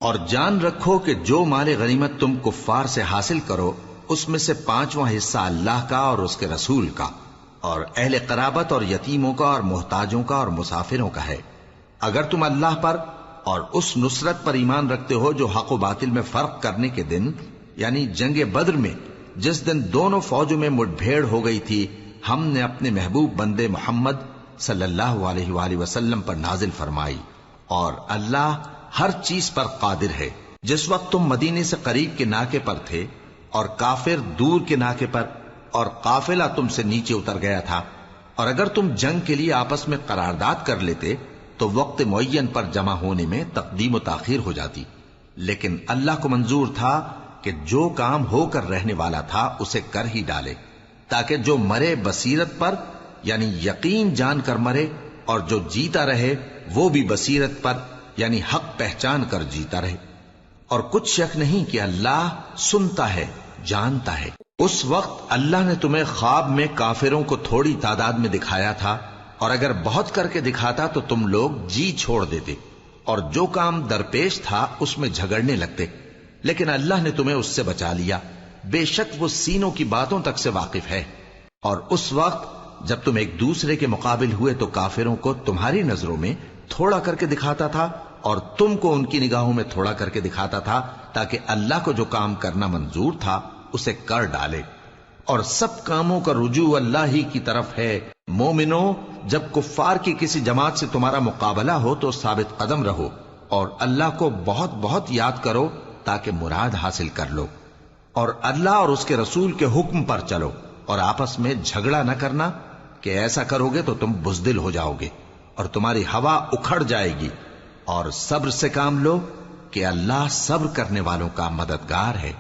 اور جان رکھو کہ جو مال غنیمت تم کفار سے حاصل کرو اس میں سے 5واں حصہ اللہ کا اور اس کے رسول کا اور اہل قرابت اور یتیموں کا اور محتاجوں کا اور مسافروں کا ہے، اگر تم اللہ پر اور اس نصرت پر ایمان رکھتے ہو جو حق و باطل میں فرق کرنے کے دن، یعنی جنگ بدر میں جس دن دونوں فوجوں میں مٹ بھیڑ ہو گئی تھی، ہم نے اپنے محبوب بندے محمد صلی اللہ علیہ وآلہ وسلم پر نازل فرمائی، اور اللہ ہر چیز پر قادر ہے۔ جس وقت تم مدینے سے قریب کے ناکے پر تھے اور کافر دور کے ناکے پر، اور قافلہ تم سے نیچے اتر گیا تھا، اور اگر تم جنگ کے لیے آپس میں قرارداد کر لیتے تو وقت معین پر جمع ہونے میں تقدیم و تاخیر ہو جاتی، لیکن اللہ کو منظور تھا کہ جو کام ہو کر رہنے والا تھا اسے کر ہی ڈالے، تاکہ جو مرے بصیرت پر یعنی یقین جان کر مرے، اور جو جیتا رہے وہ بھی بصیرت پر یعنی حق پہچان کر جیتا رہے۔ اور کچھ شک نہیں کہ اللہ سنتا ہے، جانتا ہے۔ اس وقت اللہ نے تمہیں خواب میں کافروں کو تھوڑی تعداد میں دکھایا تھا، اور اگر بہت کر کے دکھاتا تو تم لوگ جی چھوڑ دیتے اور جو کام درپیش تھا اس میں جھگڑنے لگتے، لیکن اللہ نے تمہیں اس سے بچا لیا، بے شک وہ سینوں کی باتوں تک سے واقف ہے۔ اور اس وقت جب تم ایک دوسرے کے مقابل ہوئے تو کافروں کو تمہاری نظروں میں تھوڑا کر کے دکھاتا تھا اور تم کو ان کی نگاہوں میں تھوڑا کر کے دکھاتا تھا، تاکہ اللہ کو جو کام کرنا منظور تھا اسے کر ڈالے، اور سب کاموں کا رجوع اللہ ہی کی طرف ہے۔ مومنو، جب کفار کی کسی جماعت سے تمہارا مقابلہ ہو تو ثابت قدم رہو اور اللہ کو بہت بہت یاد کرو تاکہ مراد حاصل کر لو، اور اللہ اور اس کے رسول کے حکم پر چلو، اور آپس میں جھگڑا نہ کرنا کہ ایسا کرو گے تو تم بزدل ہو جاؤ گے اور تمہاری ہوا اکھڑ جائے گی، اور صبر سے کام لو کہ اللہ صبر کرنے والوں کا مددگار ہے۔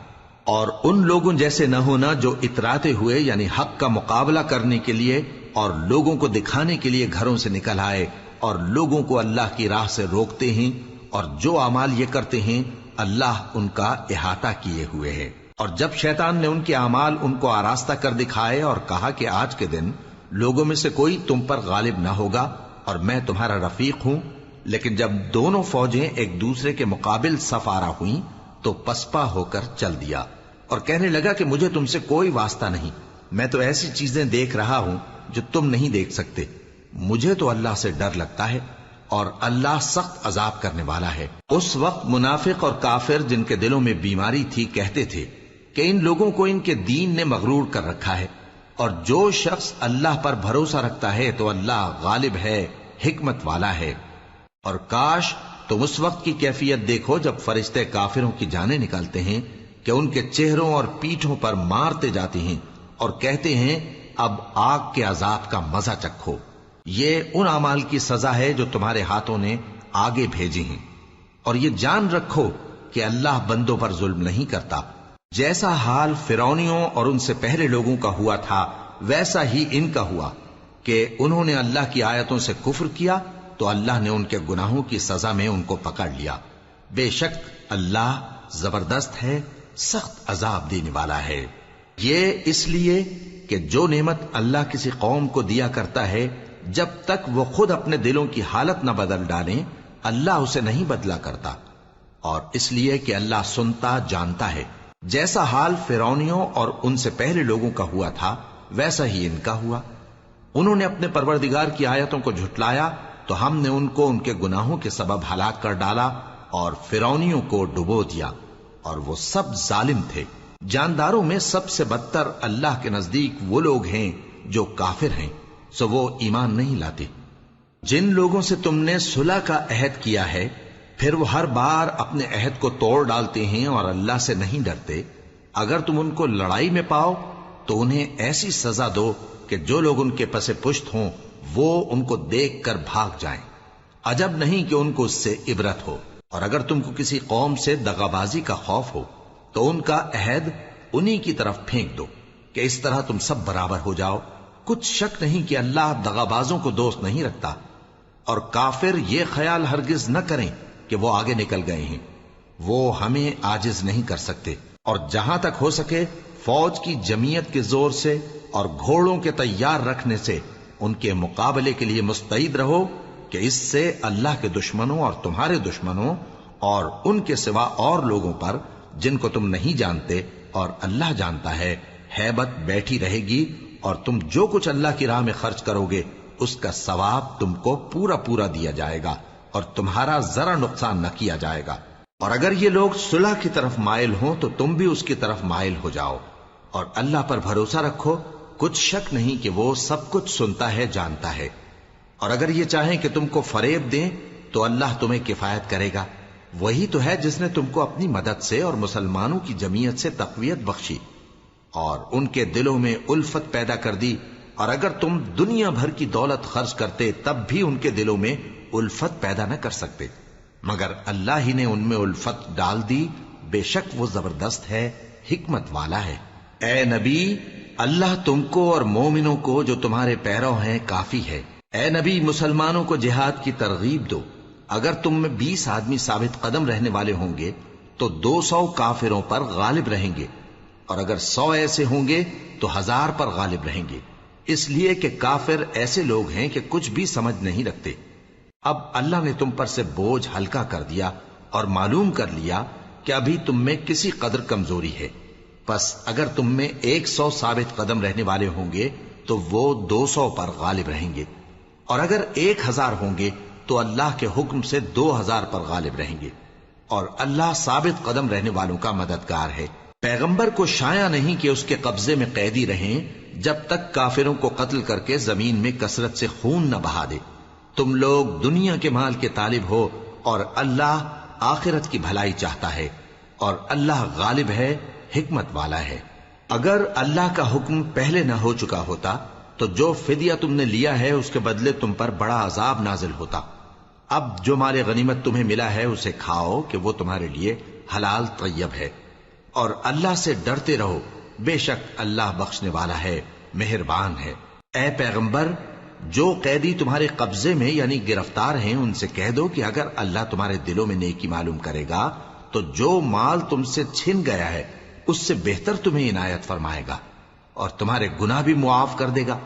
اور ان لوگوں جیسے نہ ہونا جو اتراتے ہوئے یعنی حق کا مقابلہ کرنے کے لیے اور لوگوں کو دکھانے کے لیے گھروں سے نکل آئے اور لوگوں کو اللہ کی راہ سے روکتے ہیں، اور جو اعمال یہ کرتے ہیں اللہ ان کا احاطہ کیے ہوئے ہے۔ اور جب شیطان نے ان کے اعمال ان کو آراستہ کر دکھائے اور کہا کہ آج کے دن لوگوں میں سے کوئی تم پر غالب نہ ہوگا اور میں تمہارا رفیق ہوں، لیکن جب دونوں فوجیں ایک دوسرے کے مقابل صف آرا ہوئیں تو پسپا ہو کر چل دیا اور کہنے لگا کہ مجھے تم سے کوئی واسطہ نہیں، میں تو ایسی چیزیں دیکھ رہا ہوں جو تم نہیں دیکھ سکتے، مجھے تو اللہ سے ڈر لگتا ہے اور اللہ سخت عذاب کرنے والا ہے۔ اس وقت منافق اور کافر جن کے دلوں میں بیماری تھی کہتے تھے کہ ان لوگوں کو ان کے دین نے مغرور کر رکھا ہے، اور جو شخص اللہ پر بھروسہ رکھتا ہے تو اللہ غالب ہے، حکمت والا ہے۔ اور کاش تم اس وقت کی کیفیت دیکھو جب فرشتے کافروں کی جانیں نکالتے ہیں کہ ان کے چہروں اور پیٹھوں پر مارتے جاتے ہیں اور کہتے ہیں اب آگ کے عذاب کا مزہ چکھو، یہ ان اعمال کی سزا ہے جو تمہارے ہاتھوں نے آگے بھیجی ہیں۔ اور یہ جان رکھو کہ اللہ بندوں پر ظلم نہیں کرتا، جیسا حال فرعونیوں اور ان سے پہلے لوگوں کا ہوا تھا ویسا ہی ان کا ہوا کہ انہوں نے اللہ کی آیتوں سے کفر کیا تو اللہ نے ان کے گناہوں کی سزا میں ان کو پکڑ لیا، بے شک اللہ زبردست ہے، سخت عذاب دینے والا ہے۔ یہ اس لیے کہ جو نعمت اللہ کسی قوم کو دیا کرتا ہے جب تک وہ خود اپنے دلوں کی حالت نہ بدل ڈالیں اللہ اسے نہیں بدلا کرتا، اور اس لیے کہ اللہ سنتا جانتا ہے۔ جیسا حال فرعونیوں اور ان سے پہلے لوگوں کا ہوا تھا ویسا ہی ان کا ہوا، انہوں نے اپنے پروردگار کی آیتوں کو جھٹلایا تو ہم نے ان کو ان کے گناہوں کے سبب ہلاک کر ڈالا اور فرعونیوں کو ڈبو دیا، اور وہ سب ظالم تھے۔ جانداروں میں سب سے بدتر اللہ کے نزدیک وہ لوگ ہیں جو کافر ہیں، سو وہ ایمان نہیں لاتے۔ جن لوگوں سے تم نے صلح کا عہد کیا ہے پھر وہ ہر بار اپنے عہد کو توڑ ڈالتے ہیں اور اللہ سے نہیں ڈرتے، اگر تم ان کو لڑائی میں پاؤ تو انہیں ایسی سزا دو کہ جو لوگ ان کے پس پشت ہوں وہ ان کو دیکھ کر بھاگ جائیں، عجب نہیں کہ ان کو اس سے عبرت ہو۔ اور اگر تم کو کسی قوم سے دغابازی کا خوف ہو تو ان کا عہد انہی کی طرف پھینک دو کہ اس طرح تم سب برابر ہو جاؤ، کچھ شک نہیں کہ اللہ دغابازوں کو دوست نہیں رکھتا۔ اور کافر یہ خیال ہرگز نہ کریں کہ وہ آگے نکل گئے ہیں، وہ ہمیں عاجز نہیں کر سکتے، اور جہاں تک ہو سکے فوج کی جمعیت کے زور سے اور گھوڑوں کے تیار رکھنے سے ان کے مقابلے کے لیے مستعد رہو کہ اس سے اللہ کے دشمنوں اور تمہارے دشمنوں اور ان کے سوا اور لوگوں پر جن کو تم نہیں جانتے اور اللہ جانتا ہے ہیبت بیٹھی رہے گی، اور تم جو کچھ اللہ کی راہ میں خرچ کرو گے اس کا ثواب تم کو پورا پورا دیا جائے گا اور تمہارا ذرا نقصان نہ کیا جائے گا۔ اور اگر یہ لوگ صلح کی طرف مائل ہوں تو تم بھی اس کی طرف مائل ہو جاؤ، اور اللہ پر بھروسہ رکھو، کچھ شک نہیں کہ وہ سب کچھ سنتا ہے، جانتا ہے۔ اور اگر یہ چاہیں کہ تم کو فریب دیں تو اللہ تمہیں کفایت کرے گا، وہی تو ہے جس نے تم کو اپنی مدد سے اور مسلمانوں کی جمعیت سے تقویت بخشی اور ان کے دلوں میں الفت پیدا کر دی، اور اگر تم دنیا بھر کی دولت خرچ کرتے تب بھی ان کے دلوں میں الفت پیدا نہ کر سکتے، مگر اللہ ہی نے ان میں الفت ڈال دی، بے شک وہ زبردست ہے، حکمت والا ہے۔ اے نبی، اللہ تم کو اور مومنوں کو جو تمہارے پیرو ہیں کافی ہے۔ اے نبی، مسلمانوں کو جہاد کی ترغیب دو۔ اگر تم میں 20 آدمی ثابت قدم رہنے والے ہوں گے تو 200 کافروں پر غالب رہیں گے، اور اگر 100 ایسے ہوں گے تو 1000 پر غالب رہیں گے، اس لیے کہ کافر ایسے لوگ ہیں کہ کچھ بھی سمجھ نہیں رکھتے۔ اب اللہ نے تم پر سے بوجھ ہلکا کر دیا اور معلوم کر لیا کہ ابھی تم میں کسی قدر کمزوری ہے، پس اگر تم میں 100 ثابت قدم رہنے والے ہوں گے تو وہ 200 پر غالب رہیں گے، اور اگر 1000 ہوں گے تو اللہ کے حکم سے 2000 پر غالب رہیں گے، اور اللہ ثابت قدم رہنے والوں کا مددگار ہے۔ پیغمبر کو شایع نہیں کہ اس کے قبضے میں قیدی رہیں جب تک کافروں کو قتل کر کے زمین میں کثرت سے خون نہ بہا دے۔ تم لوگ دنیا کے مال کے طالب ہو اور اللہ آخرت کی بھلائی چاہتا ہے، اور اللہ غالب ہے، حکمت والا ہے۔ اگر اللہ کا حکم پہلے نہ ہو چکا ہوتا تو جو فدیہ تم نے لیا ہے اس کے بدلے تم پر بڑا عذاب نازل ہوتا۔ اب جو مال غنیمت تمہیں ملا ہے اسے کھاؤ کہ وہ تمہارے لیے حلال طیب ہے، اور اللہ سے ڈرتے رہو، بے شک اللہ بخشنے والا ہے، مہربان ہے۔ اے پیغمبر، جو قیدی تمہارے قبضے میں یعنی گرفتار ہیں ان سے کہہ دو کہ اگر اللہ تمہارے دلوں میں نیکی معلوم کرے گا تو جو مال تم سے چھن گیا ہے اس سے بہتر تمہیں عنایت فرمائے گا، اور تمہارے گناہ بھی معاف کر دے گا،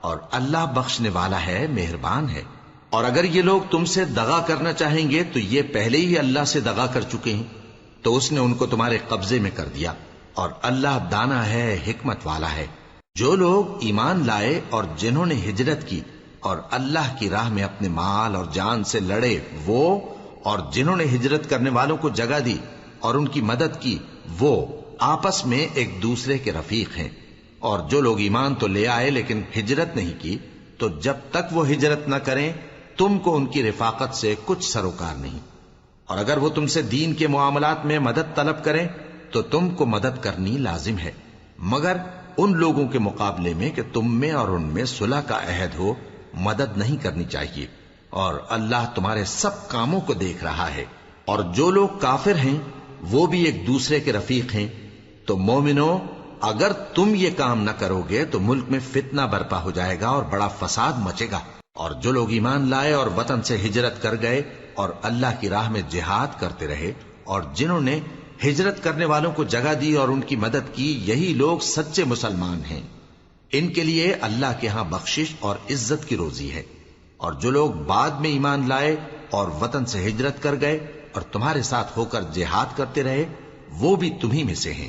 اور اللہ بخشنے والا ہے، مہربان ہے۔ اور اگر یہ لوگ تم سے دغا کرنا چاہیں گے تو یہ پہلے ہی اللہ سے دغا کر چکے ہیں، تو اس نے ان کو تمہارے قبضے میں کر دیا، اور اللہ دانا ہے، حکمت والا ہے۔ جو لوگ ایمان لائے اور جنہوں نے ہجرت کی اور اللہ کی راہ میں اپنے مال اور جان سے لڑے، وہ اور جنہوں نے ہجرت کرنے والوں کو جگہ دی اور ان کی مدد کی، وہ آپس میں ایک دوسرے کے رفیق ہیں۔ اور جو لوگ ایمان تو لے آئے لیکن ہجرت نہیں کی، تو جب تک وہ ہجرت نہ کریں تم کو ان کی رفاقت سے کچھ سروکار نہیں، اور اگر وہ تم سے دین کے معاملات میں مدد طلب کریں تو تم کو مدد کرنی لازم ہے، مگر ان لوگوں کے مقابلے میں کہ تم میں اور ان میں صلح کا عہد ہو مدد نہیں کرنی چاہیے، اور اللہ تمہارے سب کاموں کو دیکھ رہا ہے۔ اور جو لوگ کافر ہیں وہ بھی ایک دوسرے کے رفیق ہیں۔ تو مومنو، اگر تم یہ کام نہ کرو گے تو ملک میں فتنہ برپا ہو جائے گا اور بڑا فساد مچے گا۔ اور جو لوگ ایمان لائے اور وطن سے ہجرت کر گئے اور اللہ کی راہ میں جہاد کرتے رہے، اور جنہوں نے ہجرت کرنے والوں کو جگہ دی اور ان کی مدد کی، یہی لوگ سچے مسلمان ہیں۔ ان کے لیے اللہ کے ہاں بخشش اور عزت کی روزی ہے۔ اور جو لوگ بعد میں ایمان لائے اور وطن سے ہجرت کر گئے اور تمہارے ساتھ ہو کر جہاد کرتے رہے، وہ بھی تمہیں میں سے ہیں۔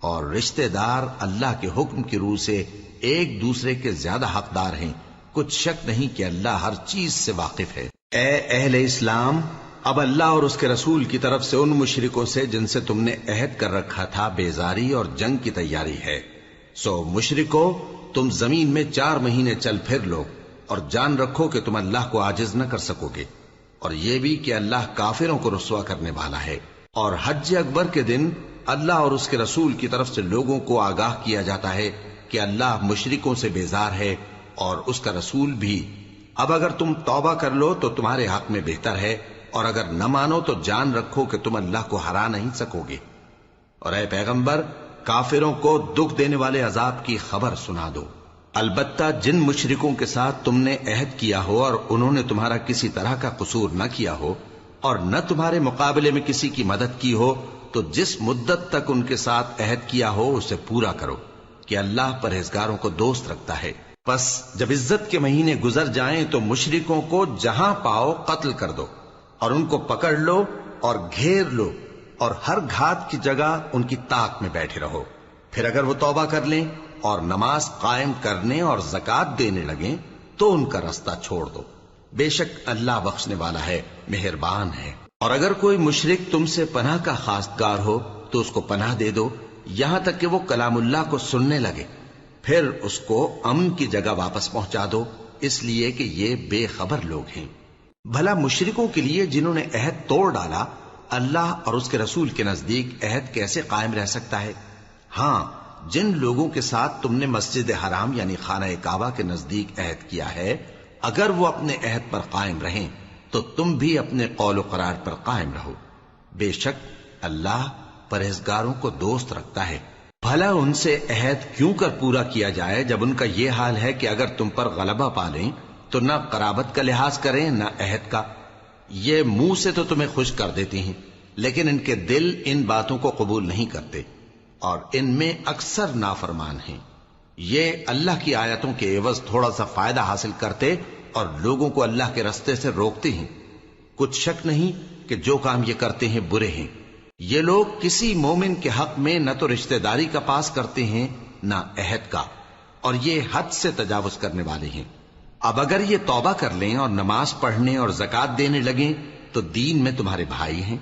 اور رشتہ دار اللہ کے حکم کی روح سے ایک دوسرے کے زیادہ حقدار ہیں، کچھ شک نہیں کہ اللہ ہر چیز سے واقف ہے۔ اے اہل اسلام، اب اللہ اور اس کے رسول کی طرف سے ان مشرکوں سے جن سے تم نے عہد کر رکھا تھا بیزاری اور جنگ کی تیاری ہے۔ سو مشرکو، تم زمین میں 4 مہینے چل پھر لو، اور جان رکھو کہ تم اللہ کو عاجز نہ کر سکو گے، اور یہ بھی کہ اللہ کافروں کو رسوا کرنے والا ہے۔ اور حج اکبر کے دن اللہ اور اس کے رسول کی طرف سے لوگوں کو آگاہ کیا جاتا ہے کہ اللہ مشرکوں سے بیزار ہے اور اس کا رسول بھی۔ اب اگر تم توبہ کر لو تو تمہارے حق میں بہتر ہے، اور اگر نہ مانو تو جان رکھو کہ تم اللہ کو ہرا نہیں سکو گے۔ اور اے پیغمبر، کافروں کو دکھ دینے والے عذاب کی خبر سنا دو۔ البتہ جن مشرکوں کے ساتھ تم نے عہد کیا ہو اور انہوں نے تمہارا کسی طرح کا قصور نہ کیا ہو اور نہ تمہارے مقابلے میں کسی کی مدد کی ہو، تو جس مدت تک ان کے ساتھ عہد کیا ہو اسے پورا کرو، کہ اللہ پرہیزگاروں کو دوست رکھتا ہے۔ پس جب عزت کے مہینے گزر جائیں تو مشرکوں کو جہاں پاؤ قتل کر دو، اور ان کو پکڑ لو اور گھیر لو اور ہر گھات کی جگہ ان کی طاق میں بیٹھے رہو. پھر اگر وہ توبہ کر لیں اور نماز قائم کرنے اور زکات دینے لگیں تو ان کا رستہ چھوڑ دو. بے شک اللہ بخشنے والا ہے، مہربان ہے. اور اگر کوئی مشرک تم سے پناہ کا خواستگار ہو تو اس کو پناہ دے دو یہاں تک کہ وہ کلام اللہ کو سننے لگے، پھر اس کو امن کی جگہ واپس پہنچا دو، اس لیے کہ یہ بے خبر لوگ ہیں. بھلا مشرکوں کے لیے جنہوں نے عہد توڑ ڈالا اللہ اور اس کے رسول کے نزدیک عہد کیسے قائم رہ سکتا ہے؟ ہاں، جن لوگوں کے ساتھ تم نے مسجد حرام یعنی خانہ کعبہ کے نزدیک عہد کیا ہے، اگر وہ اپنے عہد پر قائم رہیں تو تم بھی اپنے قول و قرار پر قائم رہو. بے شک اللہ پرہیزگاروں کو دوست رکھتا ہے. بھلا ان سے عہد کیوں کر پورا کیا جائے جب ان کا یہ حال ہے کہ اگر تم پر غلبہ پالیں تو نہ قرابت کا لحاظ کریں نہ عہد کا. یہ منہ سے تو تمہیں خوش کر دیتی ہیں لیکن ان کے دل ان باتوں کو قبول نہیں کرتے اور ان میں اکثر نافرمان ہیں. یہ اللہ کی آیتوں کے عوض تھوڑا سا فائدہ حاصل کرتے اور لوگوں کو اللہ کے رستے سے روکتے ہیں. کچھ شک نہیں کہ جو کام یہ کرتے ہیں برے ہیں. یہ لوگ کسی مومن کے حق میں نہ تو رشتہ داری کا پاس کرتے ہیں نہ عہد کا، اور یہ حد سے تجاوز کرنے والے ہیں. اب اگر یہ توبہ کر لیں اور نماز پڑھنے اور زکات دینے لگیں تو دین میں تمہارے بھائی ہیں.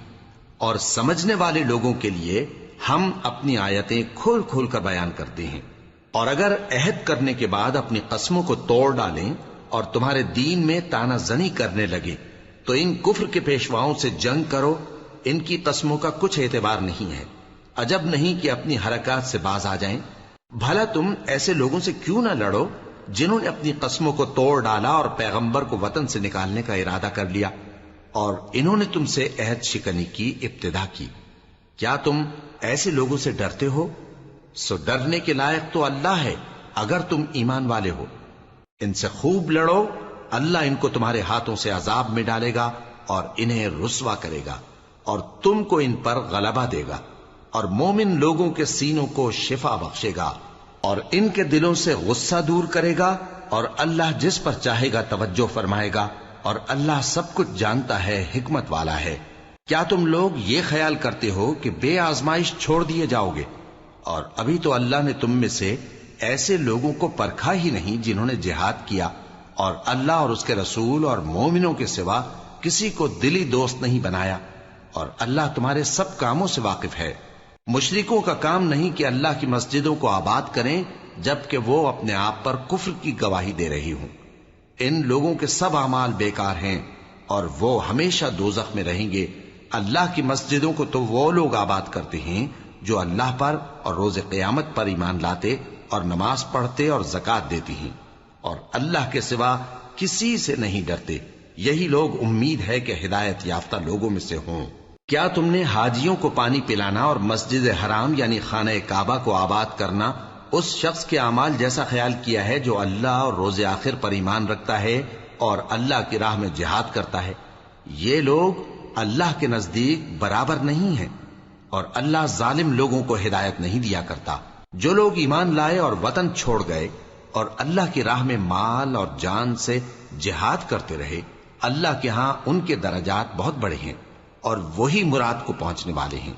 اور سمجھنے والے لوگوں کے لیے ہم اپنی آیتیں کھول کھول کر بیان کرتے ہیں. اور اگر عہد کرنے کے بعد اپنی قسموں کو توڑ ڈالیں اور تمہارے دین میں تانا زنی کرنے لگے تو ان کفر کے پیشواؤں سے جنگ کرو. ان کی قسموں کا کچھ اعتبار نہیں ہے. عجب نہیں کہ اپنی حرکات سے باز آ جائیں. بھلا تم ایسے لوگوں سے کیوں نہ لڑو جنہوں نے اپنی قسموں کو توڑ ڈالا اور پیغمبر کو وطن سے نکالنے کا ارادہ کر لیا اور انہوں نے تم سے عہد شکنی کی ابتدا کی. کیا تم ایسے لوگوں سے ڈرتے ہو؟ سو ڈرنے کے لائق تو اللہ ہے اگر تم ایمان والے ہو. ان سے خوب لڑو، اللہ ان کو تمہارے ہاتھوں سے عذاب میں ڈالے گا اور انہیں رسوا کرے گا اور تم کو ان پر غلبہ دے گا اور مومن لوگوں کے سینوں کو شفا بخشے گا اور ان کے دلوں سے غصہ دور کرے گا اور اللہ جس پر چاہے گا توجہ فرمائے گا اور اللہ سب کچھ جانتا ہے، حکمت والا ہے. کیا تم لوگ یہ خیال کرتے ہو کہ بے آزمائش چھوڑ دیے جاؤ گے؟ اور ابھی تو اللہ نے تم میں سے ایسے لوگوں کو پرکھا ہی نہیں جنہوں نے جہاد کیا اور اللہ اور اس کے رسول اور مومنوں کے سوا کسی کو دلی دوست نہیں بنایا، اور اللہ تمہارے سب کاموں سے واقف ہے. مشرکوں کا کام نہیں کہ اللہ کی مسجدوں کو آباد کریں جبکہ وہ اپنے آپ پر کفر کی گواہی دے رہی ہوں. ان لوگوں کے سب اعمال بیکار ہیں اور وہ ہمیشہ دوزخ میں رہیں گے. اللہ کی مسجدوں کو تو وہ لوگ آباد کرتے ہیں جو اللہ پر اور روز قیامت پر ایمان لاتے اور نماز پڑھتے اور زکات دیتی ہیں اور اللہ کے سوا کسی سے نہیں ڈرتے. یہی لوگ امید ہے کہ ہدایت یافتہ لوگوں میں سے ہوں. کیا تم نے حاجیوں کو پانی پلانا اور مسجد حرام یعنی خانہ کعبہ کو آباد کرنا اس شخص کے اعمال جیسا خیال کیا ہے جو اللہ اور روز آخر پر ایمان رکھتا ہے اور اللہ کی راہ میں جہاد کرتا ہے؟ یہ لوگ اللہ کے نزدیک برابر نہیں ہیں اور اللہ ظالم لوگوں کو ہدایت نہیں دیا کرتا. جو لوگ ایمان لائے اور وطن چھوڑ گئے اور اللہ کی راہ میں مال اور جان سے جہاد کرتے رہے، اللہ کے ہاں ان کے درجات بہت بڑے ہیں اور وہی مراد کو پہنچنے والے ہیں.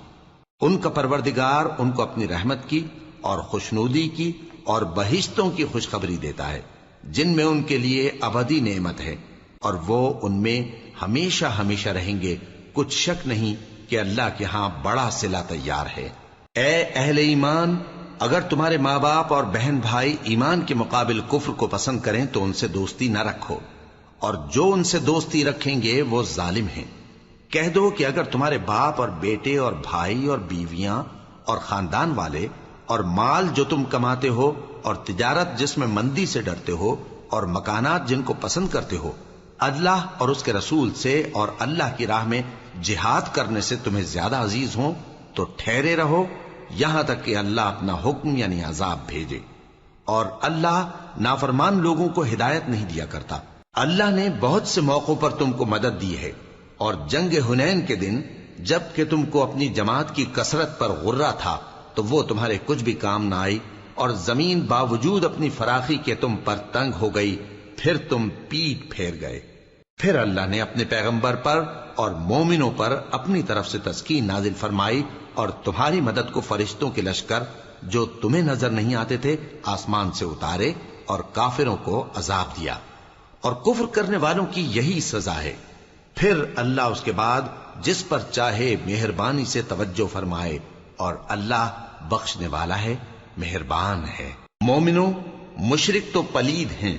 ان کا پروردگار ان کو اپنی رحمت کی اور خوشنودی کی اور بہشتوں کی خوشخبری دیتا ہے جن میں ان کے لیے ابدی نعمت ہے اور وہ ان میں ہمیشہ ہمیشہ رہیں گے. کچھ شک نہیں کہ اللہ کے ہاں بڑا صلہ تیار ہے. اے اہل ایمان، اگر تمہارے ماں باپ اور بہن بھائی ایمان کے مقابل کفر کو پسند کریں تو ان سے دوستی نہ رکھو، اور جو ان سے دوستی رکھیں گے وہ ظالم ہیں. کہہ دو کہ اگر تمہارے باپ اور بیٹے اور بھائی اور بیویاں اور خاندان والے اور مال جو تم کماتے ہو اور تجارت جس میں مندی سے ڈرتے ہو اور مکانات جن کو پسند کرتے ہو اللہ اور اس کے رسول سے اور اللہ کی راہ میں جہاد کرنے سے تمہیں زیادہ عزیز ہوں تو ٹھہرے رہو یہاں تک کہ اللہ اپنا حکم یعنی عذاب بھیجے. اور اللہ نافرمان لوگوں کو ہدایت نہیں دیا کرتا. اللہ نے بہت سے موقعوں پر تم کو مدد دی ہے، اور جنگ حنین کے دن جب کہ تم کو اپنی جماعت کی کثرت پر غرہ تھا تو وہ تمہارے کچھ بھی کام نہ آئی، اور زمین باوجود اپنی فراخی کے تم پر تنگ ہو گئی، پھر تم پیٹ پھیر گئے. پھر اللہ نے اپنے پیغمبر پر اور مومنوں پر اپنی طرف سے تسکین نازل فرمائی اور تمہاری مدد کو فرشتوں کے لشکر جو تمہیں نظر نہیں آتے تھے آسمان سے اتارے اور کافروں کو عذاب دیا، اور کفر کرنے والوں کی یہی سزا ہے۔ پھر اللہ اس کے بعد جس پر چاہے مہربانی سے توجہ فرمائے، اور اللہ بخشنے والا ہے، مہربان ہے۔ مومنوں، مشرک تو پلید ہیں،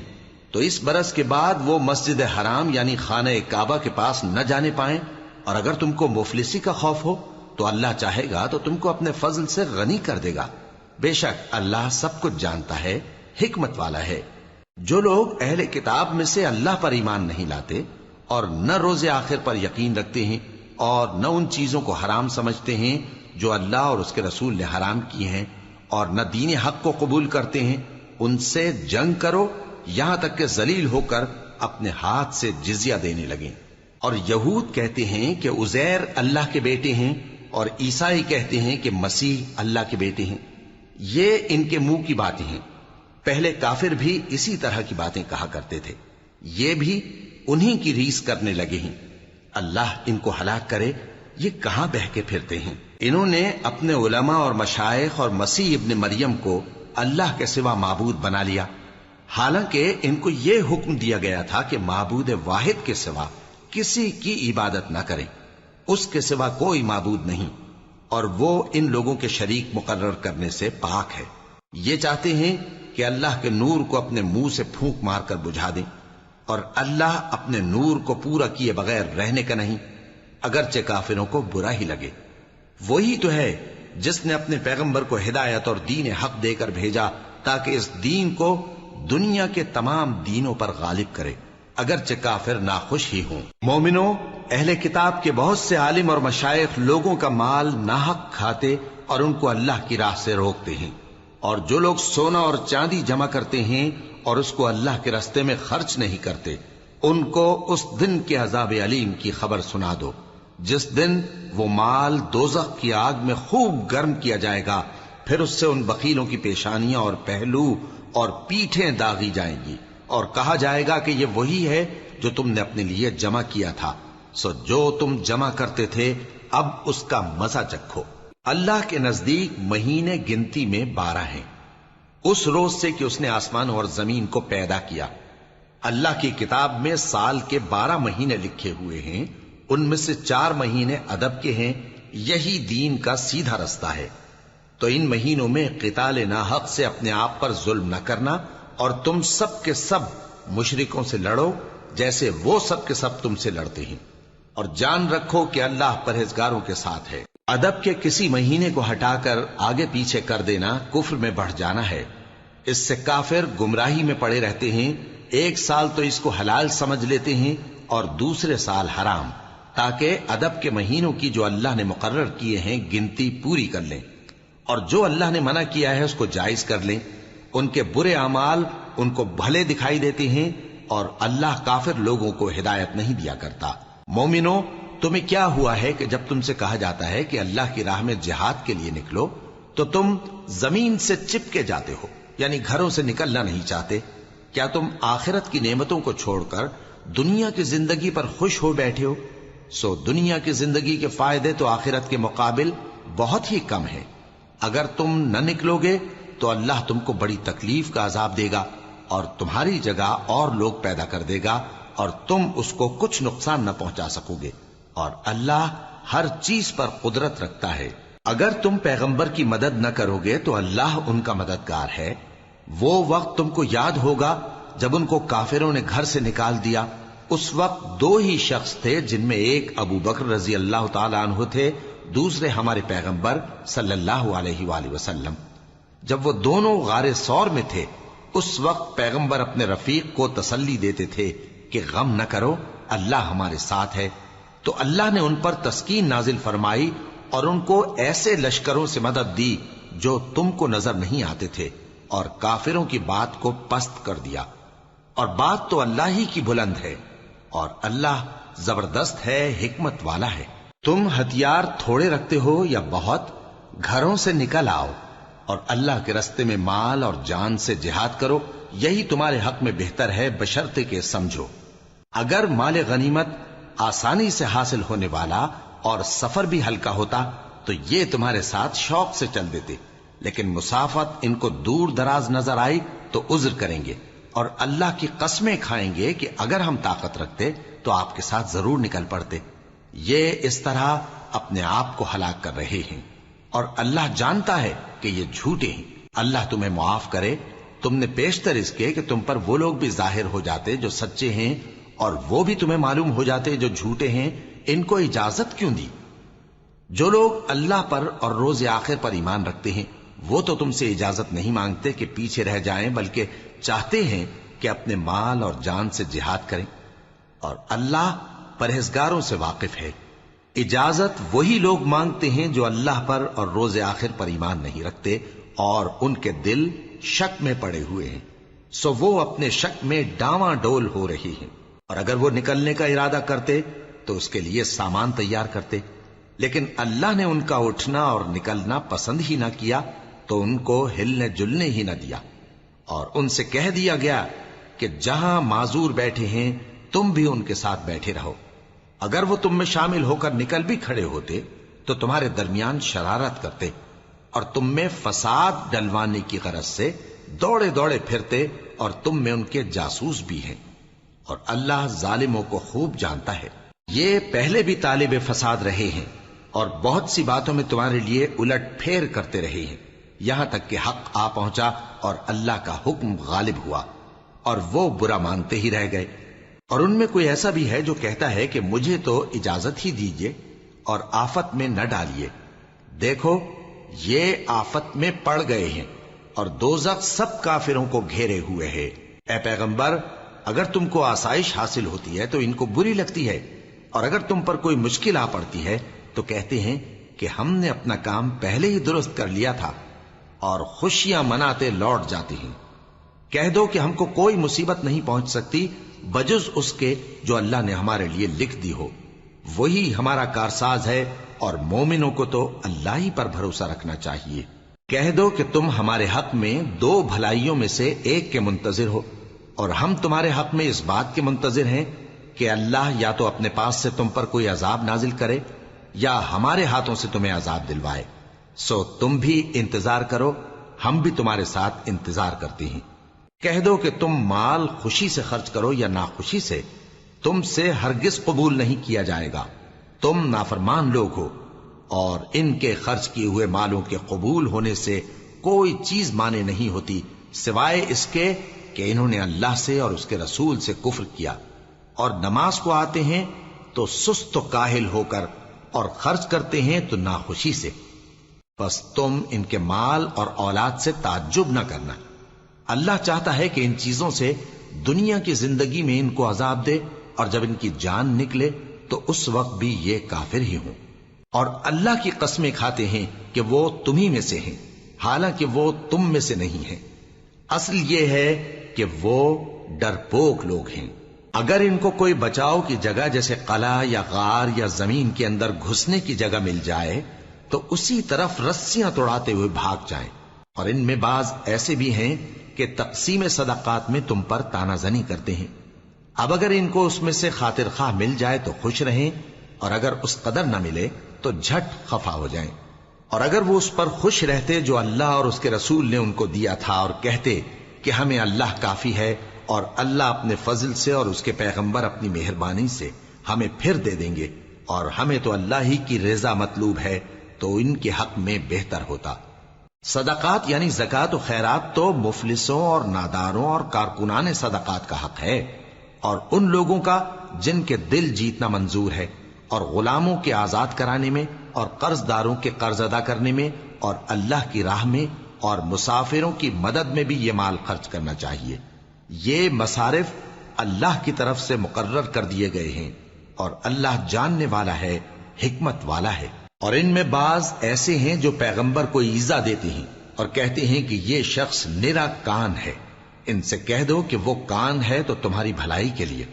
تو اس برس کے بعد وہ مسجد حرام یعنی خانہ کعبہ کے پاس نہ جانے پائیں، اور اگر تم کو مفلسی کا خوف ہو تو اللہ چاہے گا تو تم کو اپنے فضل سے غنی کر دے گا۔ بے شک اللہ سب کچھ جانتا ہے، حکمت والا ہے۔ جو لوگ اہل کتاب میں سے اللہ پر ایمان نہیں لاتے اور نہ روز آخر پر یقین رکھتے ہیں اور نہ ان چیزوں کو حرام سمجھتے ہیں جو اللہ اور اس کے رسول نے حرام کی ہیں، اور نہ دین حق کو قبول کرتے ہیں، ان سے جنگ کرو یہاں تک کہ ذلیل ہو کر اپنے ہاتھ سے جزیہ دینے لگیں۔ اور یہود کہتے ہیں کہ عزیر اللہ کے بیٹے ہیں، اور عیسائی کہتے ہیں کہ مسیح اللہ کے بیٹے ہیں۔ یہ ان کے منہ کی باتیں ہیں، پہلے کافر بھی اسی طرح کی باتیں کہا کرتے تھے، یہ بھی انہی کی ریس کرنے لگے ہیں۔ اللہ ان کو ہلاک کرے، یہ کہاں بہہ کے پھرتے ہیں۔ انہوں نے اپنے علماء اور مشائخ اور مسیح ابن مریم کو اللہ کے سوا معبود بنا لیا، حالانکہ ان کو یہ حکم دیا گیا تھا کہ معبود واحد کے سوا کسی کی عبادت نہ کریں، اس کے سوا کوئی معبود نہیں، اور وہ ان لوگوں کے شریک مقرر کرنے سے پاک ہے۔ یہ چاہتے ہیں کہ اللہ کے نور کو اپنے منہ سے پھونک مار کر بجھا دیں، اور اللہ اپنے نور کو پورا کیے بغیر رہنے کا نہیں، اگرچہ کافروں کو برا ہی لگے۔ وہی تو ہے جس نے اپنے پیغمبر کو ہدایت اور دین حق دے کر بھیجا تاکہ اس دین کو دنیا کے تمام دینوں پر غالب کرے، اگرچہ کافر ناخوش ہی ہوں۔ مومنوں، اہل کتاب کے بہت سے عالم اور مشائخ لوگوں کا مال ناحق کھاتے اور ان کو اللہ کی راہ سے روکتے ہیں، اور جو لوگ سونا اور چاندی جمع کرتے ہیں اور اس کو اللہ کے راستے میں خرچ نہیں کرتے، ان کو اس دن کے عذاب علیم کی خبر سنا دو، جس دن وہ مال دوزخ کی آگ میں خوب گرم کیا جائے گا، پھر اس سے ان بخیلوں کی پیشانیاں اور پہلو اور پیٹھیں داغی جائیں گی، اور کہا جائے گا کہ یہ وہی ہے جو تم نے اپنے لیے جمع کیا تھا، سو جو تم جمع کرتے تھے اب اس کا مزہ چکھو۔ اللہ کے نزدیک مہینے گنتی میں 12 ہیں، اس روز سے کہ اس نے آسمان اور زمین کو پیدا کیا۔ اللہ کی کتاب میں سال کے 12 مہینے لکھے ہوئے ہیں، ان میں سے 4 مہینے ادب کے ہیں، یہی دین کا سیدھا رستہ ہے۔ تو ان مہینوں میں قتال ناحق سے اپنے آپ پر ظلم نہ کرنا، اور تم سب کے سب مشرکوں سے لڑو جیسے وہ سب کے سب تم سے لڑتے ہیں، اور جان رکھو کہ اللہ پرہیزگاروں کے ساتھ ہے۔ ادب کے کسی مہینے کو ہٹا کر آگے پیچھے کر دینا کفر میں بڑھ جانا ہے، اس سے کافر گمراہی میں پڑے رہتے ہیں۔ ایک سال تو اس کو حلال سمجھ لیتے ہیں اور دوسرے سال حرام، تاکہ ادب کے مہینوں کی جو اللہ نے مقرر کیے ہیں گنتی پوری کر لیں، اور جو اللہ نے منع کیا ہے اس کو جائز کر لیں۔ ان کے برے اعمال ان کو بھلے دکھائی دیتے ہیں، اور اللہ کافر لوگوں کو ہدایت نہیں دیا کرتا۔ مومنوں، تمہیں کیا ہوا ہے کہ جب تم سے کہا جاتا ہے کہ اللہ کی راہ میں جہاد کے لیے نکلو تو تم زمین سے چپکے جاتے ہو، یعنی گھروں سے نکلنا نہیں چاہتے؟ کیا تم آخرت کی نعمتوں کو چھوڑ کر دنیا کی زندگی پر خوش ہو بیٹھے ہو؟ سو دنیا کی زندگی کے فائدے تو آخرت کے مقابل بہت ہی کم ہیں۔ اگر تم نہ نکلو گے تو اللہ تم کو بڑی تکلیف کا عذاب دے گا، اور تمہاری جگہ اور لوگ پیدا کر دے گا، اور تم اس کو کچھ نقصان نہ پہنچا سکو گے، اور اللہ ہر چیز پر قدرت رکھتا ہے۔ اگر تم پیغمبر کی مدد نہ کرو گے تو اللہ ان کا مددگار ہے۔ وہ وقت تم کو یاد ہوگا جب ان کو کافروں نے گھر سے نکال دیا، اس وقت 2 ہی شخص تھے، جن میں ایک ابو بکر رضی اللہ تعالی عنہ تھے، دوسرے ہمارے پیغمبر صلی اللہ علیہ وآلہ وسلم۔ جب وہ دونوں غار ثور میں تھے، اس وقت پیغمبر اپنے رفیق کو تسلی دیتے تھے کہ غم نہ کرو، اللہ ہمارے ساتھ ہے۔ تو اللہ نے ان پر تسکین نازل فرمائی اور ان کو ایسے لشکروں سے مدد دی جو تم کو نظر نہیں آتے تھے، اور کافروں کی بات کو پست کر دیا۔ اور بات تو اللہ ہی کی بلند ہے، اور اللہ زبردست ہے، حکمت والا ہے۔ تم ہتھیار تھوڑے رکھتے ہو یا بہت، گھروں سے نکل آؤ اور اللہ کے راستے میں مال اور جان سے جہاد کرو، یہی تمہارے حق میں بہتر ہے، بشرطے کہ سمجھو۔ اگر مال غنیمت آسانی سے حاصل ہونے والا اور سفر بھی ہلکا ہوتا تو یہ تمہارے ساتھ شوق سے چل دیتے، لیکن مسافت ان کو دور دراز نظر آئی تو عذر کریں گے اور اللہ کی قسمیں کھائیں گے کہ اگر ہم طاقت رکھتے تو آپ کے ساتھ ضرور نکل پڑتے۔ یہ اس طرح اپنے آپ کو ہلاک کر رہے ہیں، اور اللہ جانتا ہے کہ یہ جھوٹے ہیں۔ اللہ تمہیں معاف کرے، تم نے پیشتر اس کے کہ تم پر وہ لوگ بھی ظاہر ہو جاتے جو سچے ہیں، اور وہ بھی تمہیں معلوم ہو جاتے جو جھوٹے ہیں۔ ان کو اجازت کیوں دی؟ جو لوگ اللہ پر اور روز آخر پر ایمان رکھتے ہیں وہ تو تم سے اجازت نہیں مانگتے کہ پیچھے رہ جائیں، بلکہ چاہتے ہیں کہ اپنے مال اور جان سے جہاد کریں، اور اللہ پرہیزگاروں سے واقف ہے۔ اجازت وہی لوگ مانگتے ہیں جو اللہ پر اور روز آخر پر ایمان نہیں رکھتے اور ان کے دل شک میں پڑے ہوئے ہیں، سو وہ اپنے شک میں ڈاواں ڈول ہو رہی ہیں۔ اور اگر وہ نکلنے کا ارادہ کرتے تو اس کے لیے سامان تیار کرتے، لیکن اللہ نے ان کا اٹھنا اور نکلنا پسند ہی نہ کیا تو ان کو ہلنے جلنے ہی نہ دیا، اور ان سے کہہ دیا گیا کہ جہاں معذور بیٹھے ہیں تم بھی ان کے ساتھ بیٹھے رہو۔ اگر وہ تم میں شامل ہو کر نکل بھی کھڑے ہوتے تو تمہارے درمیان شرارت کرتے اور تم میں فساد ڈلوانے کی غرض سے دوڑے دوڑے پھرتے، اور تم میں ان کے جاسوس بھی ہیں، اور اللہ ظالموں کو خوب جانتا ہے۔ یہ پہلے بھی طالب فساد رہے ہیں اور بہت سی باتوں میں تمہارے لیے الٹ پھیر کرتے رہے ہیں، یہاں تک کہ حق آ پہنچا اور اللہ کا حکم غالب ہوا، اور وہ برا مانتے ہی رہ گئے۔ اور ان میں کوئی ایسا بھی ہے جو کہتا ہے کہ مجھے تو اجازت ہی دیجئے اور آفت میں نہ ڈالیے۔ دیکھو یہ آفت میں پڑ گئے ہیں اور دوزخ سب کافروں کو گھیرے ہوئے ہے۔ اے پیغمبر، اگر تم کو آسائش حاصل ہوتی ہے تو ان کو بری لگتی ہے، اور اگر تم پر کوئی مشکل آ پڑتی ہے تو کہتے ہیں کہ ہم نے اپنا کام پہلے ہی درست کر لیا تھا، اور خوشیاں مناتے لوٹ جاتے ہیں۔ کہہ دو کہ ہم کو کوئی مصیبت نہیں پہنچ سکتی بجز اس کے جو اللہ نے ہمارے لیے لکھ دی ہو، وہی ہمارا کارساز ہے، اور مومنوں کو تو اللہ ہی پر بھروسہ رکھنا چاہیے۔ کہہ دو کہ تم ہمارے حق میں دو بھلائیوں میں سے ایک کے منتظر ہو، اور ہم تمہارے حق میں اس بات کے منتظر ہیں کہ اللہ یا تو اپنے پاس سے تم پر کوئی عذاب نازل کرے یا ہمارے ہاتھوں سے تمہیں عذاب دلوائے، سو تم بھی انتظار کرو، ہم بھی تمہارے ساتھ انتظار کرتے ہیں۔ کہہ دو کہ تم مال خوشی سے خرچ کرو یا ناخوشی سے، تم سے ہرگز قبول نہیں کیا جائے گا، تم نافرمان لوگ ہو، اور ان کے خرچ کیے ہوئے مالوں کے قبول ہونے سے کوئی چیز مانے نہیں ہوتی سوائے اس کے کہ انہوں نے اللہ سے اور اس کے رسول سے کفر کیا، اور نماز کو آتے ہیں تو سست و کاہل ہو کر، اور خرچ کرتے ہیں تو ناخوشی سے۔ بس تم ان کے مال اور اولاد سے تعجب نہ کرنا، اللہ چاہتا ہے کہ ان چیزوں سے دنیا کی زندگی میں ان کو عذاب دے، اور جب ان کی جان نکلے تو اس وقت بھی یہ کافر ہی ہوں، اور اللہ کی قسمیں کھاتے ہیں کہ وہ تمہیں میں سے ہیں، حالانکہ وہ تم میں سے نہیں ہیں۔ اصل یہ ہے کہ وہ ڈرپوک لوگ ہیں۔ اگر ان کو کوئی بچاؤ کی جگہ جیسے قلعہ یا غار یا زمین کے اندر گھسنے کی جگہ مل جائے تو اسی طرف رسیاں توڑاتے ہوئے بھاگ جائیں، اور ان میں بعض ایسے بھی ہیں کہ تقسیم صدقات میں تم پر تانا زنی کرتے ہیں۔ اب اگر ان کو اس میں سے خاطر خواہ مل جائے تو خوش رہیں، اور اگر اس قدر نہ ملے تو جھٹ خفا ہو جائیں۔ اور اگر وہ اس پر خوش رہتے جو اللہ اور اس کے رسول نے ان کو دیا تھا، اور کہتے کہ ہمیں اللہ کافی ہے، اور اللہ اپنے فضل سے اور اس کے پیغمبر اپنی مہربانی سے ہمیں پھر دے دیں گے، اور ہمیں تو اللہ ہی کی رضا مطلوب ہے، تو ان کے حق میں بہتر ہوتا۔ صدقات یعنی زکوٰۃ و خیرات تو مفلسوں اور ناداروں اور کارکنان صدقات کا حق ہے، اور ان لوگوں کا جن کے دل جیتنا منظور ہے، اور غلاموں کے آزاد کرانے میں، اور قرض داروں کے قرض ادا کرنے میں، اور اللہ کی راہ میں، اور مسافروں کی مدد میں بھی یہ مال خرچ کرنا چاہیے۔ یہ مصارف اللہ کی طرف سے مقرر کر دیے گئے ہیں، اور اللہ جاننے والا ہے، حکمت والا ہے۔ اور ان میں بعض ایسے ہیں جو پیغمبر کو ایذا دیتے ہیں اور کہتے ہیں کہ یہ شخص نرا کان ہے۔ ان سے کہہ دو کہ وہ کان ہے تو تمہاری بھلائی کے لیے،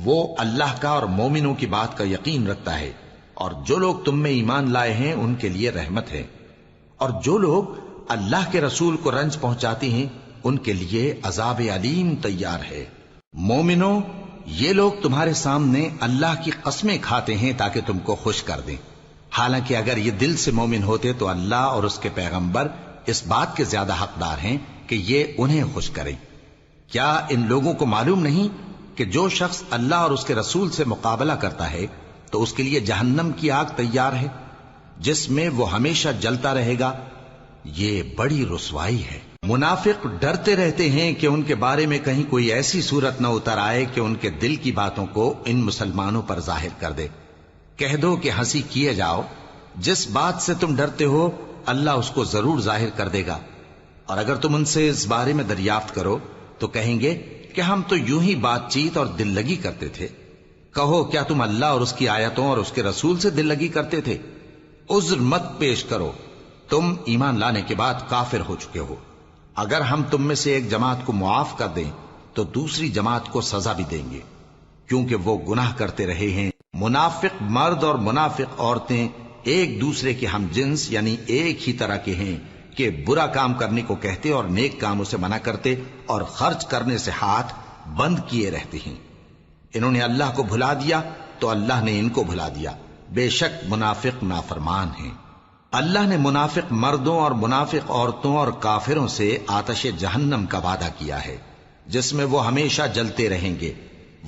وہ اللہ کا اور مومنوں کی بات کا یقین رکھتا ہے، اور جو لوگ تم میں ایمان لائے ہیں ان کے لیے رحمت ہے، اور جو لوگ اللہ کے رسول کو رنج پہنچاتے ہیں ان کے لیے عذاب علیم تیار ہے۔ مومنوں، یہ لوگ تمہارے سامنے اللہ کی قسمیں کھاتے ہیں تاکہ تم کو خوش کر دیں، حالانکہ اگر یہ دل سے مومن ہوتے تو اللہ اور اس کے پیغمبر اس بات کے زیادہ حقدار ہیں کہ یہ انہیں خوش کریں۔ کیا ان لوگوں کو معلوم نہیں کہ جو شخص اللہ اور اس کے رسول سے مقابلہ کرتا ہے تو اس کے لیے جہنم کی آگ تیار ہے جس میں وہ ہمیشہ جلتا رہے گا؟ یہ بڑی رسوائی ہے۔ منافق ڈرتے رہتے ہیں کہ ان کے بارے میں کہیں کوئی ایسی صورت نہ اتر آئے کہ ان کے دل کی باتوں کو ان مسلمانوں پر ظاہر کر دے۔ کہہ دو کہ ہنسی کیے جاؤ، جس بات سے تم ڈرتے ہو اللہ اس کو ضرور ظاہر کر دے گا، اور اگر تم ان سے اس بارے میں دریافت کرو تو کہیں گے کہ ہم تو یوں ہی بات چیت اور دل لگی کرتے تھے۔ کہو کیا تم اللہ اور اس کی آیتوں اور اس کے رسول سے دل لگی کرتے تھے؟ عذر مت پیش کرو، تم ایمان لانے کے بعد کافر ہو چکے ہو۔ اگر ہم تم میں سے ایک جماعت کو معاف کر دیں تو دوسری جماعت کو سزا بھی دیں گے، کیونکہ وہ گناہ کرتے رہے ہیں۔ منافق مرد اور منافق عورتیں ایک دوسرے کے ہم جنس یعنی ایک ہی طرح کے ہیں کہ برا کام کرنے کو کہتے اور نیک کاموں سے منع کرتے اور خرچ کرنے سے ہاتھ بند کیے رہتے ہیں۔ انہوں نے اللہ کو بھلا دیا تو اللہ نے ان کو بھلا دیا، بے شک منافق نافرمان ہیں۔ اللہ نے منافق مردوں اور منافق عورتوں اور کافروں سے آتش جہنم کا وعدہ کیا ہے جس میں وہ ہمیشہ جلتے رہیں گے،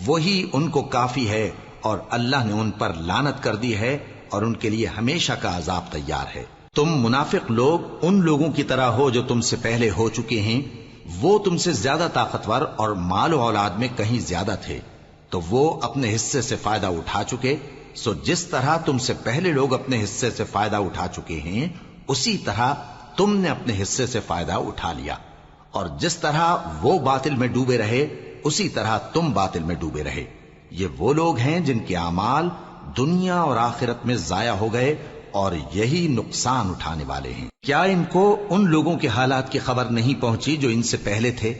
وہی ان کو کافی ہے، اور اللہ نے ان پر لعنت کر دی ہے اور ان کے لیے ہمیشہ کا عذاب تیار ہے۔ تم منافق لوگ ان لوگوں کی طرح ہو جو تم سے پہلے ہو چکے ہیں، وہ تم سے زیادہ طاقتور اور مال و اولاد میں کہیں زیادہ تھے تو وہ اپنے حصے سے فائدہ اٹھا چکے، سو جس طرح تم سے پہلے لوگ اپنے حصے سے فائدہ اٹھا چکے ہیں اسی طرح تم نے اپنے حصے سے فائدہ اٹھا لیا، اور جس طرح وہ باطل میں ڈوبے رہے اسی طرح تم باطل میں ڈوبے رہے۔ یہ وہ لوگ ہیں جن کے اعمال دنیا اور آخرت میں ضائع ہو گئے اور یہی نقصان اٹھانے والے ہیں۔ کیا ان کو ان لوگوں کے حالات کی خبر نہیں پہنچی جو ان سے پہلے تھے،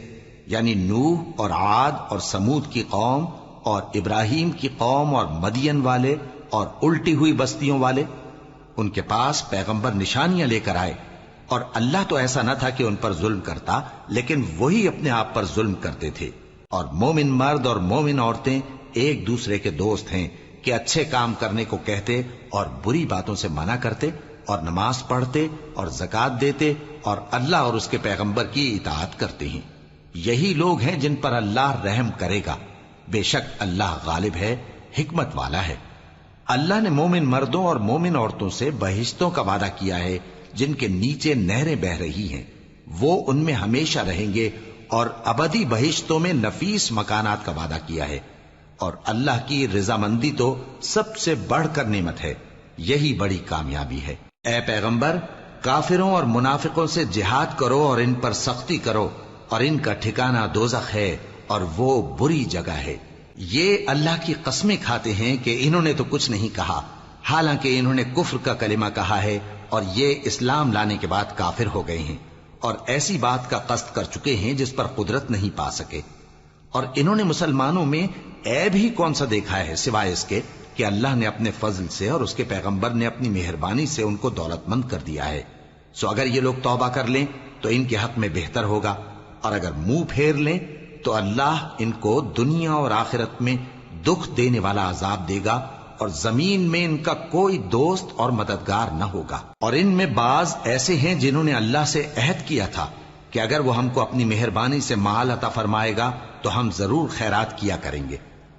یعنی نوح اور عاد اور سمود کی قوم اور ابراہیم کی قوم اور مدین والے اور الٹی ہوئی بستیوں والے؟ ان کے پاس پیغمبر نشانیاں لے کر آئے، اور اللہ تو ایسا نہ تھا کہ ان پر ظلم کرتا، لیکن وہی اپنے آپ پر ظلم کرتے تھے۔ اور مومن مرد اور مومن عورتیں ایک دوسرے کے دوست ہیں کہ اچھے کام کرنے کو کہتے اور بری باتوں سے منع کرتے اور نماز پڑھتے اور زکوٰۃ دیتے اور اللہ اور اس کے پیغمبر کی اطاعت کرتے ہیں۔ یہی لوگ ہیں جن پر اللہ رحم کرے گا، بے شک اللہ غالب ہے، حکمت والا ہے۔ اللہ نے مومن مردوں اور مومن عورتوں سے بہشتوں کا وعدہ کیا ہے جن کے نیچے نہریں بہ رہی ہیں، وہ ان میں ہمیشہ رہیں گے، اور ابدی بہشتوں میں نفیس مکانات کا وعدہ کیا ہے۔ اور اللہ کی رضامندی تو سب سے بڑھ کر نعمت ہے، یہی بڑی کامیابی ہے۔ اے پیغمبر، کافروں اور منافقوں سے جہاد کرو اور ان پر سختی کرو، اور ان کا ٹھکانہ دوزخ ہے اور وہ بری جگہ ہے۔ یہ اللہ کی قسمیں کھاتے ہیں کہ انہوں نے تو کچھ نہیں کہا، حالانکہ انہوں نے کفر کا کلمہ کہا ہے اور یہ اسلام لانے کے بعد کافر ہو گئے ہیں، اور ایسی بات کا قصد کر چکے ہیں جس پر قدرت نہیں پا سکے۔ اور انہوں نے مسلمانوں میں عیب ہی کون سا دیکھا ہے سوائے اس کے کہ اللہ نے اپنے فضل سے اور اس کے پیغمبر نے اپنی مہربانی سے ان کو دولت مند کر دیا ہے۔ سو اگر یہ لوگ توبہ کر لیں تو ان کے حق میں بہتر ہوگا، اور اگر منہ پھیر لیں تو اللہ ان کو دنیا اور آخرت میں دکھ دینے والا عذاب دے گا، اور زمین میں ان کا کوئی دوست اور مددگار نہ ہوگا۔ اور ان میں بعض ایسے ہیں جنہوں نے اللہ سے عہد کیا تھا کہ اگر وہ ہم کو اپنی مہربانی سے مال عطا فرمائے گا تو ہم ضرور خیرات کیا کریں گے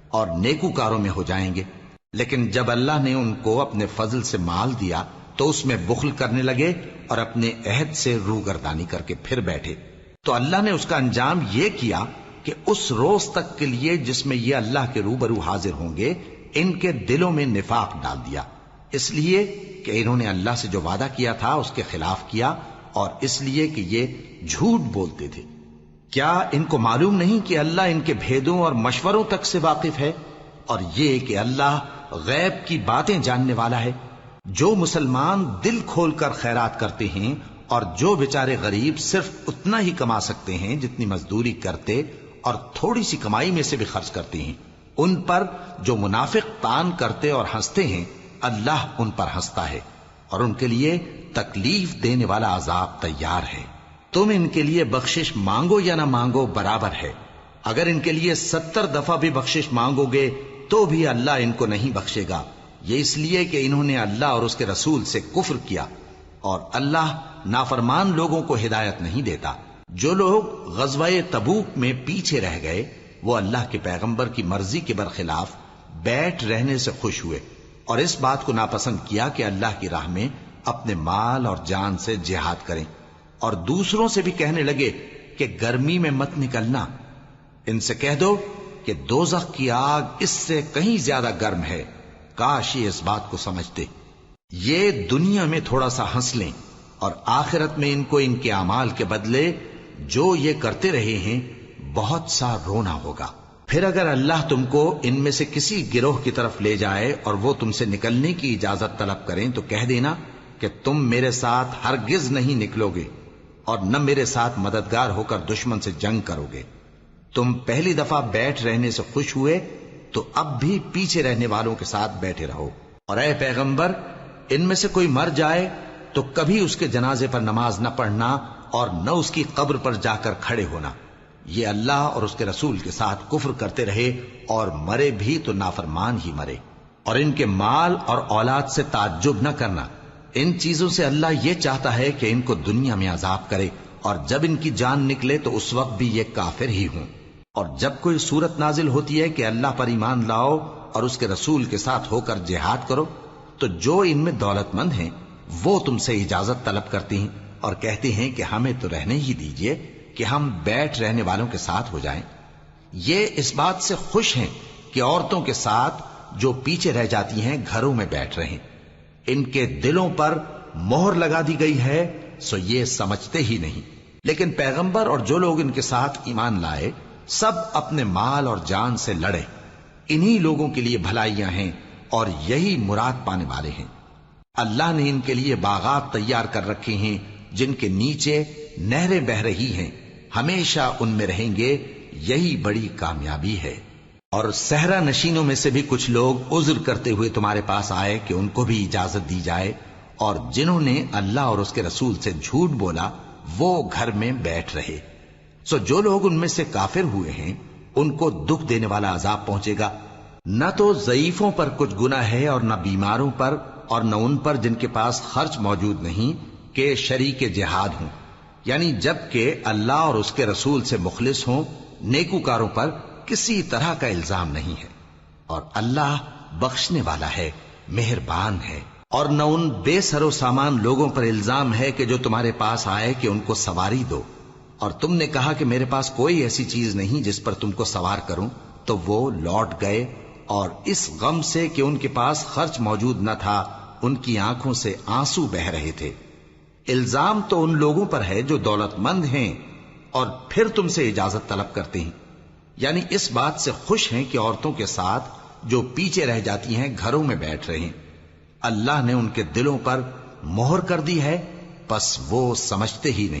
اور نیکوکاروں میں ہو جائیں گے، لیکن جب اللہ نے ان کو اپنے فضل سے مال دیا تو اس میں بخل کرنے لگے اور اپنے عہد سے روگردانی کر کے پھر بیٹھے، تو اللہ نے اس کا انجام یہ کیا کہ اس روز تک کے لیے جس میں یہ اللہ کے روبرو حاضر ہوں گے ان کے دلوں میں نفاق ڈال دیا، اس لیے کہ انہوں نے اللہ سے جو وعدہ کیا تھا اس کے خلاف کیا، اور اس لیے کہ یہ جھوٹ بولتے تھے۔ کیا ان کو معلوم نہیں کہ اللہ ان کے بھیدوں اور مشوروں تک سے واقف ہے، اور یہ کہ اللہ غیب کی باتیں جاننے والا ہے؟ جو مسلمان دل کھول کر خیرات کرتے ہیں اور جو بیچارے غریب صرف اتنا ہی کما سکتے ہیں جتنی مزدوری کرتے اور تھوڑی سی کمائی میں سے بھی خرچ کرتے ہیں، ان پر جو منافق تان کرتے اور ہنستے ہیں اللہ ان پر ہنستا ہے، اور ان کے لیے تکلیف دینے والا عذاب تیار ہے۔ تم ان کے لیے بخشش مانگو یا نہ مانگو برابر ہے، اگر ان کے لیے 70 دفعہ بھی بخشش مانگو گے تو بھی اللہ ان کو نہیں بخشے گا، یہ اس لیے کہ انہوں نے اللہ اور اس کے رسول سے کفر کیا، اور اللہ نافرمان لوگوں کو ہدایت نہیں دیتا۔ جو لوگ غزوہ تبوک میں پیچھے رہ گئے وہ اللہ کے پیغمبر کی مرضی کے برخلاف بیٹھ رہنے سے خوش ہوئے اور اس بات کو ناپسند کیا کہ اللہ کی راہ میں اپنے مال اور جان سے جہاد کریں، اور دوسروں سے بھی کہنے لگے کہ گرمی میں مت نکلنا، ان سے کہہ دو کہ دوزخ کی آگ اس سے کہیں زیادہ گرم ہے، کاش یہ اس بات کو سمجھتے۔ یہ دنیا میں تھوڑا سا ہنس لیں اور آخرت میں ان کو ان کے اعمال کے بدلے جو یہ کرتے رہے ہیں بہت سا رونا ہوگا۔ پھر اگر اللہ تم کو ان میں سے کسی گروہ کی طرف لے جائے اور وہ تم سے نکلنے کی اجازت طلب کریں تو کہہ دینا کہ تم میرے ساتھ ہرگز نہیں نکلو گے اور نہ میرے ساتھ مددگار ہو کر دشمن سے جنگ کرو گے۔ تم پہلی دفعہ بیٹھ رہنے سے خوش ہوئے تو اب بھی پیچھے رہنے والوں کے ساتھ بیٹھے رہو، اور اے پیغمبر ان میں سے کوئی مر جائے تو کبھی اس کے جنازے پر نماز نہ پڑھنا اور نہ اس کی قبر پر جا کر کھڑے ہونا۔ یہ اللہ اور اس کے رسول کے ساتھ کفر کرتے رہے اور مرے بھی تو نافرمان ہی مرے۔ اور ان کے مال اور اولاد سے تعجب نہ کرنا، ان چیزوں سے اللہ یہ چاہتا ہے کہ ان کو دنیا میں عذاب کرے، اور جب ان کی جان نکلے تو اس وقت بھی یہ کافر ہی ہوں۔ اور جب کوئی صورت نازل ہوتی ہے کہ اللہ پر ایمان لاؤ اور اس کے رسول کے ساتھ ہو کر جہاد کرو تو جو ان میں دولت مند ہیں وہ تم سے اجازت طلب کرتی ہیں اور کہتے ہیں کہ ہمیں تو رہنے ہی دیجئے کہ ہم بیٹھ رہنے والوں کے ساتھ ہو جائیں۔ یہ اس بات سے خوش ہیں کہ عورتوں کے ساتھ جو پیچھے رہ جاتی ہیں گھروں میں بیٹھ رہیں، ان کے دلوں پر مہر لگا دی گئی ہے سو یہ سمجھتے ہی نہیں۔ لیکن پیغمبر اور جو لوگ ان کے ساتھ ایمان لائے سب اپنے مال اور جان سے لڑے، انہی لوگوں کے لیے بھلائیاں ہیں اور یہی مراد پانے والے ہیں۔ اللہ نے ان کے لیے باغات تیار کر رکھے ہیں جن کے نیچے نہریں بہ رہی ہیں، ہمیشہ ان میں رہیں گے، یہی بڑی کامیابی ہے۔ اور صحرا نشینوں میں سے بھی کچھ لوگ عذر کرتے ہوئے تمہارے پاس آئے کہ ان کو بھی اجازت دی جائے، اور جنہوں نے اللہ اور اس کے رسول سے جھوٹ بولا وہ گھر میں بیٹھ رہے۔ سو جو لوگ ان میں سے کافر ہوئے ہیں ان کو دکھ دینے والا عذاب پہنچے گا، نہ تو ضعیفوں پر کچھ گناہ ہے اور نہ بیماروں پر اور نہ ان پر جن کے پاس خرچ موجود نہیں کہ شریک جہاد ہوں، یعنی جب کہ اللہ اور اس کے رسول سے مخلص ہوں، نیکوکاروں پر کسی طرح کا الزام نہیں ہے، اور اللہ بخشنے والا ہے، مہربان ہے۔ اور نہ ان بے سر و سامان لوگوں پر الزام ہے کہ جو تمہارے پاس آئے کہ ان کو سواری دو، اور تم نے کہا کہ میرے پاس کوئی ایسی چیز نہیں جس پر تم کو سوار کروں، تو وہ لوٹ گئے، اور اس غم سے کہ ان کے پاس خرچ موجود نہ تھا ان کی آنکھوں سے آنسو بہ رہے تھے۔ الزام تو ان لوگوں پر ہے جو دولت مند ہیں اور پھر تم سے اجازت طلب کرتے ہیں، یعنی اس بات سے خوش ہیں کہ عورتوں کے ساتھ جو پیچھے رہ جاتی ہیں گھروں میں بیٹھ رہے ہیں۔ اللہ نے ان کے دلوں پر مہر کر دی ہے، پس وہ سمجھتے ہی نہیں۔